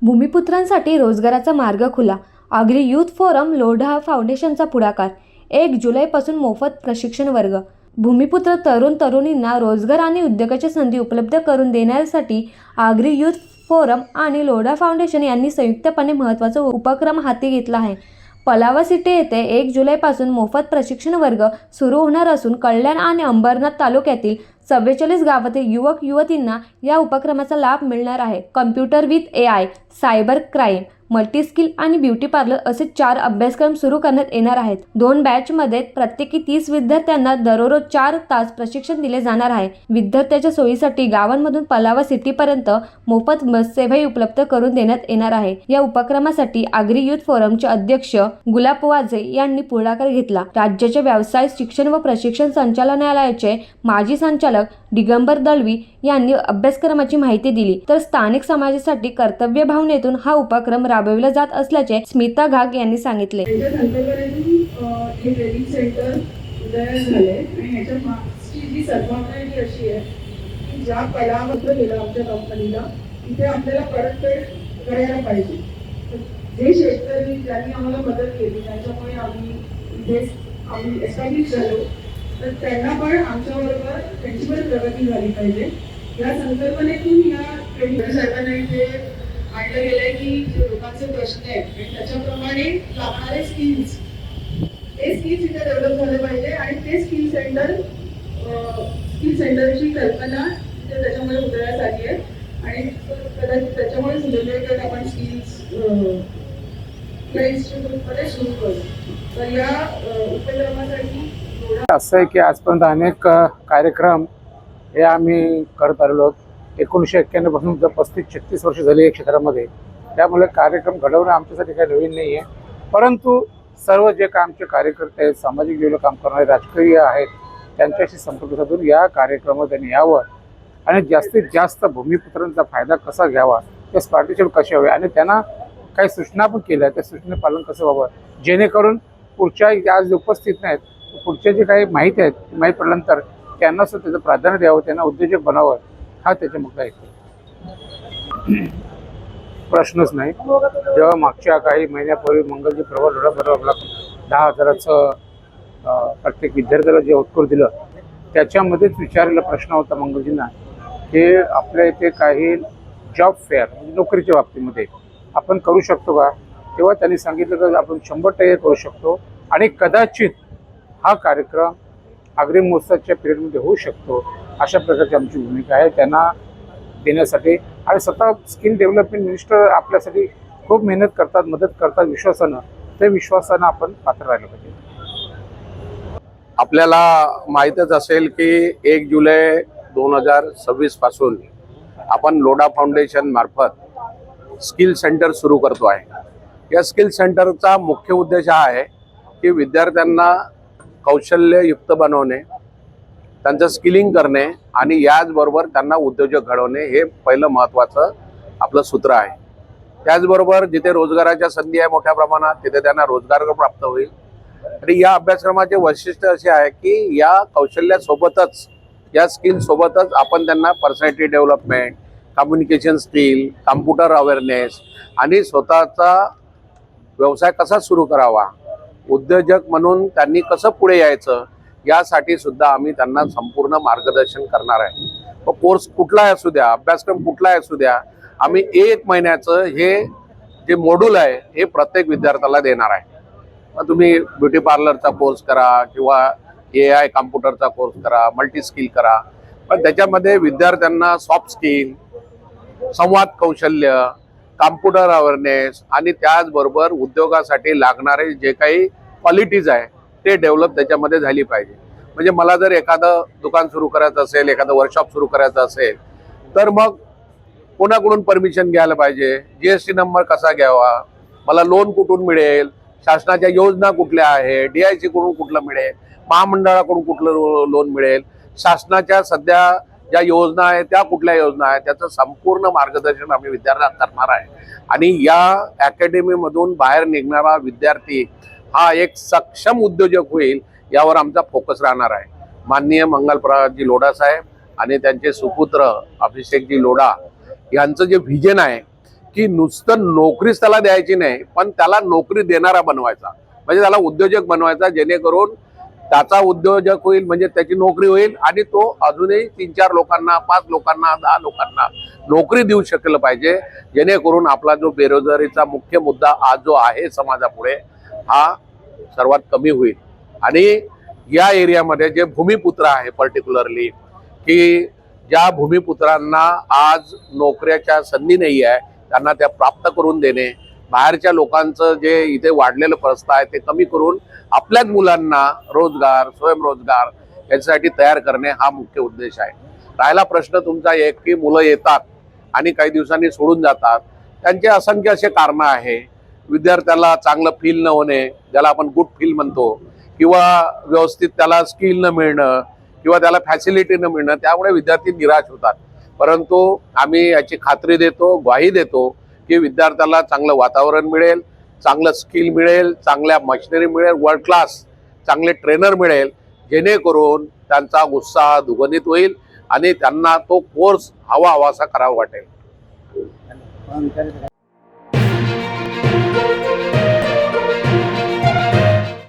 भूमिपुत्रांसाठी रोजगाराचा मार्ग खुला. आगरी यूथ फोरम लोढा फाउंडेशनचा पुढाकार. 1 जुलैपासून मोफत प्रशिक्षण वर्ग. भूमिपुत्र तरुण तरुणींना रोजगार आणि उद्योगाच्या संधी उपलब्ध करून देण्यासाठी आगरी यूथ फोरम आणि लोढा फाउंडेशन यांनी संयुक्तपणे महत्त्वाचा उपक्रम हाती घेतला आहे. पलावा सिटी येथे 1 जुलैपासून मोफत प्रशिक्षण वर्ग सुरू होणार असून कल्याण आणि अंबरनाथ तालुक्यातील 44 गावातील युवक युवतींना या उपक्रमाचा लाभ मिळणार आहे. Computer with AI, cyber crime, multi skill आणि ब्युटी पार्लर असे 4 अभ्यासक्रम सुरू करण्यात येणार आहेत. 2 बॅचमध्ये प्रत्येकी 30 विद्यार्थ्यांना दररोज 4 तास प्रशिक्षण दिले जाणार आहे. विद्यार्थ्यांच्या सोयीसाठी गावांमधून पलावा सिटीपर्यंत मोफत बस सेवाही उपलब्ध करून देण्यात येणार आहे. या उपक्रमासाठी आगरी यूथ फोरमचे अध्यक्ष गुलाब वाजे यांनी पुढाकार घेतला. राज्याच्या व्यवसाय शिक्षण व प्रशिक्षण संचालनालयाचे माजी संचालक दिगंबर दळवी यांनी अभ्यासक्रमाची माहिती दिली. तर स्थानिक समाजासाठी कर्तव्य भावनेतून हा उपक्रम राबविला जात असल्याचे स्मिता घाग यांनी सांगितले. ज्या पदावर गेलं आमच्या कंपनीला तिथे आपल्याला परतफेड करायला पाहिजे. जे शेतकरी ज्यांनी आम्हाला मदत केली त्याच्यामुळे आम्ही एस्टॅब्लिश झालो, तर त्यांना पण आमच्याबरोबर त्यांची पण प्रगती झाली पाहिजे. या संकल्पनेतून या ट्रेनिंग साहेबांना इथे आणलं गेलंय की जे लोकांचे प्रश्न आहेत आणि त्याच्याप्रमाणे लागणारे स्किल्स, ते स्किल्स इथे डेव्हलप झाले पाहिजे आणि ते स्किल सेंटरची कल्पना त्याच्यामुळे उदयास आली आहे आणि कदाचित त्याच्यामुळेच रिलेटेड आपण स्किल्स या इन्स्टिट्यूटमध्ये सुरू करू. तर या उपक्रमासाठी असं आहे की आजपर्यंत अनेक कार्यक्रम हे आम्ही करत आलेलो आहोत. 1991 पासून 35-36 वर्ष झाली या क्षेत्रामध्ये. त्यामुळे कार्यक्रम घडवणं आमच्यासाठी काही नवीन नाही आहे. परंतु सर्व जे काय आमचे कार्यकर्ते आहेत, सामाजिक जीवनाला काम करणारे, राजकीय आहेत, त्यांच्याशी संपर्क साधून या कार्यक्रमात त्यांनी यावं आणि जास्तीत जास्त भूमिपुत्रांचा फायदा कसा घ्यावा, ते पार्टिसिपेट कसे हवे आणि त्यांना काही सूचना पण केल्या, त्या सूचने पालन कसं व्हावं, जेणेकरून पुढच्या आज उपस्थित नाहीत पुढच्या जे काही माहिती आहेत माहीत पडल्यानंतर त्यांना सुद्धा त्याचं प्राधान्य द्यावं, त्यांना उद्योजक बनावं, हा त्याच्या मुद्दा आहे. प्रश्नच नाही. जेव्हा मागच्या काही महिन्यापूर्वी मंगलजी प्रवाह लोढा बरोबर 10,000चं प्रत्येक विद्यार्थ्याला जे उत्तर दिलं त्याच्यामध्येच विचारलेला प्रश्न होता मंगलजींना की आपल्या इथे काही जॉब फेअर म्हणजे नोकरीच्या बाबतीमध्ये आपण करू शकतो का. तेव्हा त्यांनी सांगितलं की आपण 100% करू शकतो आणि कदाचित हा कार्यक्रम आगरी महोत्सवाच्या पिरियडमध्ये होऊ शकतो. अशा प्रकारची आमची भूमिका आहे त्यांना देण्यासाठी. आणि स्वतः स्किल डेव्हलपमेंट मिनिस्टर आपल्यासाठी खूप मेहनत करतात, मदत करतात विश्वासानं. ते विश्वासानं आपण पात्र राहिलं पाहिजे. आपल्याला माहीतच असेल की 1 जुलै 2026 पासून आपण लोढा फाउंडेशन मार्फत स्किल सेंटर सुरू करतो आहे. या स्किल सेंटरचा मुख्य उद्देश हा आहे की विद्यार्थ्यांना कौशल्ययुक्त बनवणे, त्यांचं स्किलिंग करणे आणि याचबरोबर त्यांना उद्योजक घडवणे हे पहिलं महत्त्वाचं आपलं सूत्र आहे. त्याचबरोबर जिथे रोजगाराच्या संधी आहे मोठ्या प्रमाणात तिथे त्यांना रोजगार प्राप्त होईल. आणि या अभ्यासक्रमाचे वैशिष्ट्य असे आहे की या कौशल्यासोबतच या स्किलसोबतच आपण त्यांना personality development, communication skill, computer awareness आणि स्वतःचा व्यवसाय कसा सुरू करावा, उद्योजक म्हणून त्यांनी कसं पुढे यायचं यासाठी सुद्धा आम्ही त्यांना संपूर्ण मार्गदर्शन करणार आहे. मग कोर्स कुठलाही असू द्या, अभ्यासक्रम कुठलाही असू द्या, आम्ही 1 महिन्याचं हे जे मॉड्यूल आहे हे प्रत्येक विद्यार्थ्याला देणार आहे. मग तुम्ही ब्युटी पार्लरचा कोर्स करा किंवा AI कम्प्युटरचा कोर्स करा, मल्टी स्किल करा, पण त्याच्यामध्ये विद्यार्थ्यांना सॉफ्ट स्किल, संवाद कौशल्य, कम्प्युटर अवेअरनेस आणि त्याचबरोबर उद्योगासाठी लागणारे जे काही क्वालिटीज आहे ते डेव्हलप त्याच्यामध्ये झाली पाहिजे. म्हणजे मला जर एखादं दुकान सुरू करायचं असेल, एखादं वर्कशॉप सुरू करायचं असेल तर मग कोणाकडून परमिशन घ्यायला पाहिजे, GST नंबर कसा घ्यावा, मला लोन कुठून मिळेल, शासनाच्या योजना कुठल्या आहे, DIC कडून कुठलं मिळेल, महामंडळाकडून कुठलं लोन मिळेल, शासनाच्या सध्या ज्या योजना आहेत त्या कुठल्या योजना आहेत त्याचं संपूर्ण मार्गदर्शन आम्ही विद्यार्थ्यांना करणार आहे. आणि या अकॅडमीमधून बाहेर निघणारा विद्यार्थी हा एक सक्षम उद्योजक होईल यावर आमचा फोकस राहणार आहे. माननीय मंगलप्रभाजी लोढा साहेब आणि त्यांचे सुपुत्र अभिषेकजी लोढा यांचं जे व्हिजन आहे की नुसतं नोकरीच त्याला द्यायची नाही, पण त्याला नोकरी देणारा बनवायचा, म्हणजे त्याला उद्योजक बनवायचा, जेणेकरून त्याचा उद्योजक होईल म्हणजे त्याची नोकरी होईल आणि तो अजूनही 3-4 लोकांना, 5 लोकांना, 10 लोकांना नोकरी देऊ शकलं पाहिजे, जेणेकरून आपला जो बेरोजगारीचा मुख्य मुद्दा आज जो आहे समाजापुढे हा सर्वात कमी होईल। आणि या एरियामध्ये जे भूमिपुत्र आहे पर्टिक्युलरली, की ज्या भूमिपुत्रांना आज नोकऱ्याच्या संधी नाही आहे त्यांना त्या प्राप्त करून देणे, बाहेरच्या लोकांचं जे इथे वाढलेलं प्रस्ताव आहे ते कमी करून आपल्याच मुलांना रोजगार, स्वयंरोजगार याच्यासाठी तयार करणे हा मुख्य उद्देश आहे। राहिला प्रश्न तुमचा एक की मुलं येतात आणि काही दिवसांनी सोडून जातात, त्यांचे असंख्य असे कारणं आहे। विद्यार्थ्याला चांगलं फील न होणे, ज्याला आपण गुड फील म्हणतो, किंवा व्यवस्थित त्याला स्किल न मिळणं किंवा त्याला फॅसिलिटी न मिळणं, त्यामुळे विद्यार्थी निराश होतात। परंतु आम्ही याची खात्री देतो, ग्वाही देतो की विद्यार्थ्याला चांगलं वातावरण मिळेल, चांगलं स्किल मिळेल, चांगल्या मशिनरी मिळेल, वर्ल्ड क्लास चांगले ट्रेनर मिळेल, जेणेकरून त्यांचा उत्साह दुगणित होईल आणि त्यांना तो कोर्स हवासा करावा वाटेल।